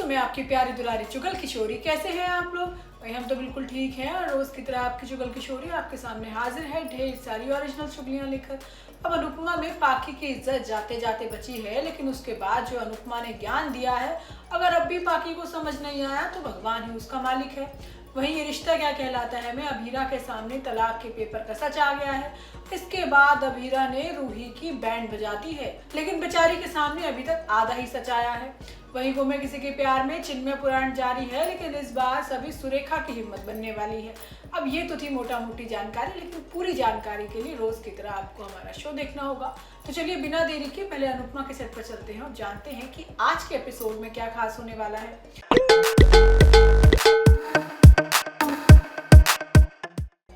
दोस्तों, मैं आपकी प्यारी दुलारी चुगल किशोरी। कैसे हैं आप लोग? भाई हम तो बिल्कुल ठीक हैं और रोज की तरह आपकी चुगल किशोरी आपके सामने हाजिर है ढेर सारी ओरिजिनल चुगलियां लेकर। अब अनुपमा में पाखी की इज्जत जाते जाते बची है, लेकिन उसके बाद जो अनुपमा ने ज्ञान दिया है, अगर अब भी पाखी को समझ नहीं आया तो भगवान ही उसका मालिक है। वहीं ये रिश्ता क्या कहलाता है में अभीरा के सामने तलाक के पेपर का सच आ गया है। इसके बाद अभीरा ने रूही की बैंड बजा दी है, लेकिन बेचारी के सामने अभी तक आधा ही सच आया है। वहीं वो मैं किसी के प्यार में चिन्मय पुराण जारी है, लेकिन इस बार सभी सुरेखा की हिम्मत बनने वाली है। अब ये तो थी मोटा मोटी जानकारी, लेकिन पूरी जानकारी के लिए रोज की तरह आपको हमारा शो देखना होगा। तो चलिए बिना देरी के पहले अनुपमा के सेट पर चलते हैं और जानते हैं कि आज के एपिसोड में क्या खास होने वाला है।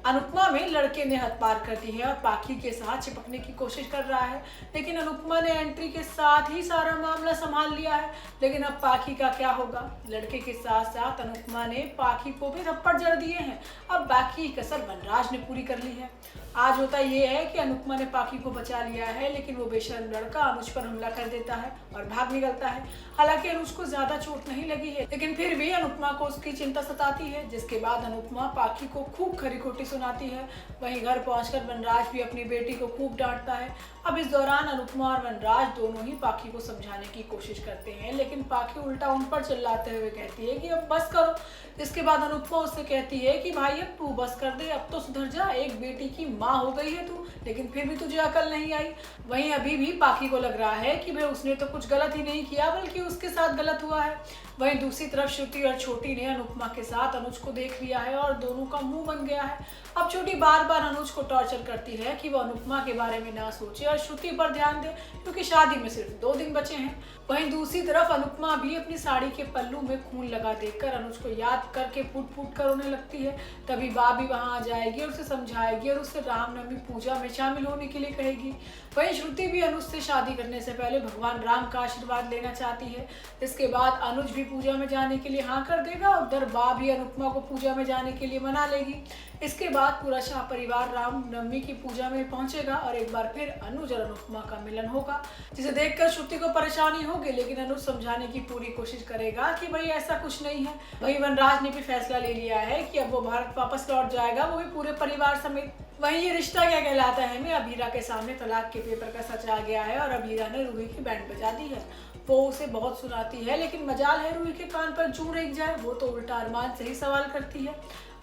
अनुपमा में लड़के ने हद पार कर दी है और पाखी के साथ चिपकने की कोशिश कर रहा है, लेकिन अनुपमा ने एंट्री के साथ ही सारा मामला संभाल लिया है। लेकिन अब पाखी का क्या होगा? लड़के के साथ साथ अनुपमा ने पाखी को भी थप्पड़ जड़ दिए हैं। अब बाकी कसर वनराज ने पूरी कर ली है। आज होता ये है कि अनुपमा ने पाखी को बचा लिया है, लेकिन वो बेशर्म लड़का अनुज पर हमला कर देता है और भाग निकलता है। हालांकि अनुज को ज्यादा चोट नहीं लगी है, लेकिन फिर भी अनुपमा को उसकी चिंता सताती है, जिसके बाद अनुपमा पाखी को खूब खरी खोटी सुनाती है। वहीं घर पहुंचकर वनराज भी अपनी बेटी को खूब डांटता है। अब इस दौरान अनुपमा और वनराज दोनों ही पाखी को समझाने की कोशिश करते हैं, लेकिन पाखी उल्टा उन पर चिल्लाते हुए कहती है कि अब बस करो। इसके बाद अनुपमा उससे कहती है कि भाई अब तू बस कर दे, अब तो सुधर जा, एक बेटी की माँ हो गई है तू, लेकिन फिर भी तुझे अकल नहीं आई। वहीं अभी भी पाखी को लग रहा है कि भाई उसने तो कुछ गलत ही नहीं किया, बल्कि उसके साथ गलत हुआ है। वहीं दूसरी तरफ श्रुति और छोटी ने अनुपमा के साथ अनुज को देख लिया है और दोनों का मुंह बन गया है। अब छोटी बार बार अनुज को टॉर्चर करती है कि वो अनुपमा के बारे में ना सोचे और श्रुति पर ध्यान दे, क्योंकि शादी में सिर्फ 2 दिन बचे हैं। वहीं दूसरी तरफ अनुपमा भी अपनी साड़ी के पल्लू में खून लगा देखकर अनुज को याद करके फूट फूट कर रोने लगती है। तभी भाभी वहां आ जाएगी और उसे समझाएगी और उससे रामनवमी पूजा में शामिल होने के लिए कहेगी। वहीं श्रुति भी अनुज से शादी करने से पहले भगवान राम का आशीर्वाद लेना चाहती है। इसके बाद अनुज भी पूजा में जाने के लिए हाँ कर देगा और उधर भी अनुपमा को पूजा में जाने के लिए मना लेगी। इसके बाद पूरा शाह परिवार रामनवमी की पूजा में पहुंचेगा और एक बार फिर अनुज और अनुपमा का मिलन होगा, जिसे देखकर श्रुति को परेशानी होगी, लेकिन अनुज समझाने की पूरी कोशिश करेगा कि भाई ऐसा कुछ नहीं है। वहीं वनराज ने भी फैसला ले लिया है कि अब वो भारत वापस लौट जाएगा, वो भी पूरे परिवार समेत। वहीं ये रिश्ता क्या कहलाता है में अभीरा के सामने तलाक के पेपर का सच आ गया है और अभीरा ने रूही की बैंड बजा दी है। वो उसे बहुत सुनाती है, लेकिन मजाल है रूही के कान पर जूं रेंग जाए, वो तो उल्टा अरमान से ही सवाल करती है।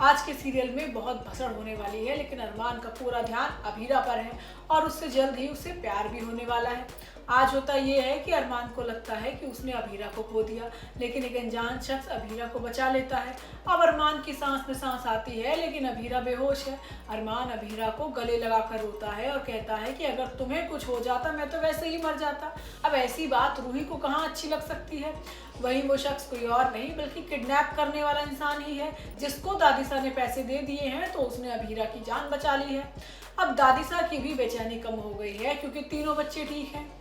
आज के सीरियल में बहुत भसड़ होने वाली है, लेकिन अरमान का पूरा ध्यान अभीरा पर है और उससे जल्द ही उसे प्यार भी होने वाला है। आज होता ये है कि अरमान को लगता है कि उसने अभीरा को खो दिया, लेकिन एक अनजान शख्स अभीरा को बचा लेता है। अब अरमान की सांस में सांस आती है, लेकिन अभीरा बेहोश है। अरमान अभीरा को गले लगाकर रोता है और कहता है कि अगर तुम्हें कुछ हो जाता मैं तो वैसे ही मर जाता। अब ऐसी बात रूही को कहाँ अच्छी लग सकती है। वहीं वो शख्स कोई और नहीं बल्कि किडनैप करने वाला इंसान ही है, जिसको दादीसा ने पैसे दे दिए हैं, तो उसने अभीरा की जान बचा ली है। अब दादीसा की भी बेचैनी कम हो गई है, क्योंकि तीनों बच्चे ठीक हैं।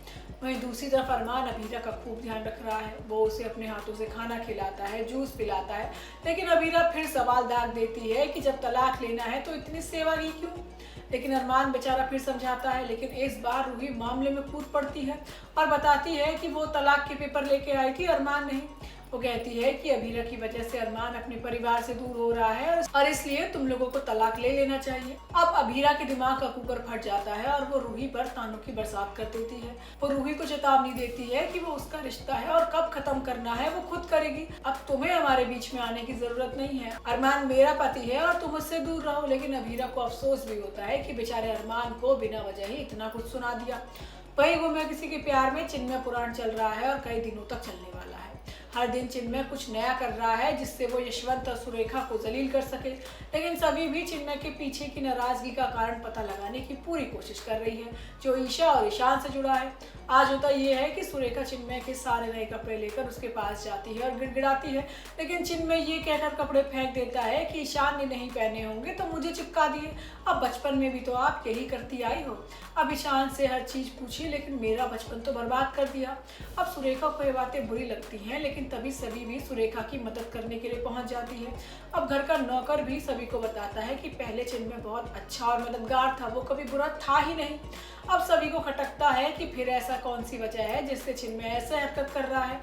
वहीं दूसरी तरफ अरमान अभीरा का खूब ध्यान रख रहा है। वो उसे अपने हाथों से खाना खिलाता है, जूस पिलाता है, लेकिन अभीरा फिर सवाल दाग देती है कि जब तलाक लेना है तो इतनी सेवा ही क्यों। लेकिन अरमान बेचारा फिर समझाता है, लेकिन इस बार रूही मामले में कूद पड़ती है और बताती है कि वो तलाक के पेपर लेके आई थी, अरमान नहीं। वो कहती है कि अभीरा की वजह से अरमान अपने परिवार से दूर हो रहा है और इसलिए तुम लोगों को तलाक ले लेना चाहिए। अब अभीरा के दिमाग का कुकर फट जाता है और वो रूही पर तानों की बरसात कर देती है। वो रूही को चेतावनी देती है कि वो उसका रिश्ता है और कब खत्म करना है वो खुद करेगी। अब तुम्हें हमारे बीच में आने की जरूरत नहीं है। अरमान मेरा पति है और तुम उससे दूर रहो। लेकिन अभीरा को अफसोस भी होता है कि बेचारे अरमान को बिना वजह ही इतना कुछ सुना दिया। वही वो मैं किसी के प्यार में चिन्मय पुराण चल रहा है और कई दिनों तक चलने वाला है। हर दिन चिन्मय कुछ नया कर रहा है जिससे वो यशवंत और सुरेखा को जलील कर सके, लेकिन सभी भी चिन्मय के पीछे की नाराजगी का कारण पता लगाने की पूरी कोशिश कर रही है, जो ईशा और ईशान से जुड़ा है। आज होता ये है कि सुरेखा चिन्मय के सारे नए कपड़े लेकर उसके पास जाती है और गिड़गिड़ाती है, लेकिन चिन्मय ये कहकर कपड़े फेंक देता है कि ईशान ने नहीं पहने होंगे तो मुझे चिपका दिए। अब बचपन में भी तो आप यही करती आई हो। अब ईशान से हर चीज पूछी, लेकिन मेरा बचपन तो बर्बाद कर दिया। अब सुरेखा को ये बातें बुरी लगती हैं, लेकिन तभी सभी भी सुरेखा की मदद करने के लिए पहुंच जाती है। अब घर का नौकर भी सभी को बताता है कि पहले चिन्मय बहुत अच्छा और मददगार था, वो कभी बुरा था ही नहीं। अब सभी को खटकता है कि फिर ऐसा कौन सी वजह है जिससे चिन्मय ऐसे हरकत कर रहा है।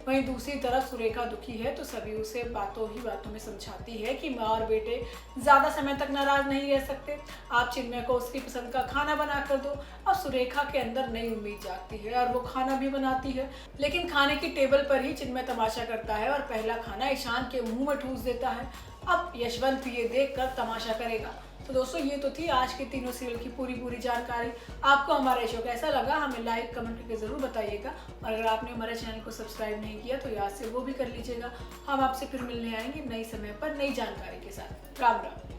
वहीं दूसरी तरफ सुरेखा दुखी है तो सभी उसे बातों ही बातों में समझाती है कि माँ और बेटे ज़्यादा समय तक नाराज नहीं रह सकते, आप चिन्मय को उसकी पसंद का खाना बना कर दो। अब सुरेखा के अंदर नई उम्मीद जागती है और वो खाना भी बनाती है, लेकिन खाने की टेबल पर ही चिन्मय तमाशा करता है और पहला खाना ईशान के मुंह में ठूस देता है। अब यशवंत ये देख कर तमाशा करेगा। तो दोस्तों ये तो थी आज के तीनों सीरियल की पूरी जानकारी। आपको हमारा शो कैसा लगा हमें लाइक कमेंट करके ज़रूर बताइएगा, और अगर आपने हमारे चैनल को सब्सक्राइब नहीं किया तो याद से वो भी कर लीजिएगा। हम आपसे फिर मिलने आएंगे नए समय पर नई जानकारी के साथ। राम राम।